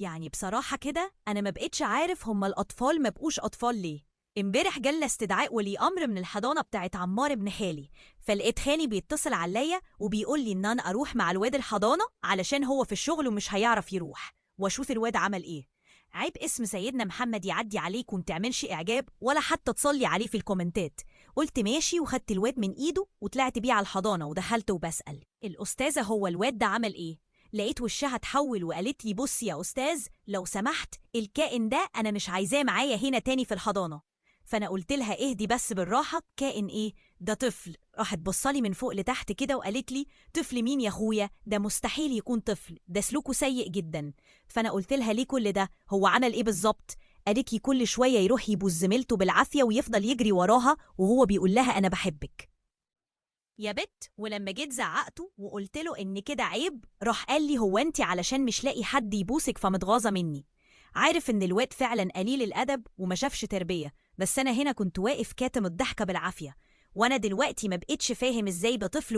يعني بصراحة كده أنا ما بقتش عارف هما الأطفال ما بقوش أطفال ليه. امبارح جالنا استدعاء ولي أمر من الحضانة بتاعت عمار ابن خالي، فلقيت خالي بيتصل عليا وبيقول لي إن أنا أروح مع الواد الحضانة علشان هو في الشغل ومش هيعرف يروح، وأشوف الواد عمل إيه. عيب اسم سيدنا محمد يعدي عليك ومتعملش إعجاب ولا حتى تصلي عليه في الكومنتات. قلت ماشي وخدت الواد من إيده وطلعت بيه على الحضانة ودخلت وبسأل الأستاذة هو الواد ده عمل إيه. لقيت وشها اتحول وقالت لي بص يا أستاذ لو سمحت الكائن ده أنا مش عايزاه معايا هنا تاني في الحضانة. فأنا قلت لها اهدي بس بالراحة، كائن إيه؟ ده طفل. راحت بصالي من فوق لتحت كده وقالت لي طفل مين يا أخويا؟ ده مستحيل يكون طفل، ده سلوكه سيء جدا. فأنا قلت لها ليه كل ده؟ هو عمل إيه بالظبط؟ قالت لي كل شوية يروح يبوس زميلته بالعافية ويفضل يجري وراها وهو بيقول لها أنا بحبك يا بت. ولما جيت زعقته وقلت له ان كده عيب راح قال لي هو انت علشان مش لاقي حد يبوسك فمتغاظه مني. عارف ان الواد فعلا قليل الادب وما شافش تربيه، بس انا هنا كنت واقف كاتم الضحكه بالعافيه. وانا دلوقتي ما بقتش فاهم ازاي بطفل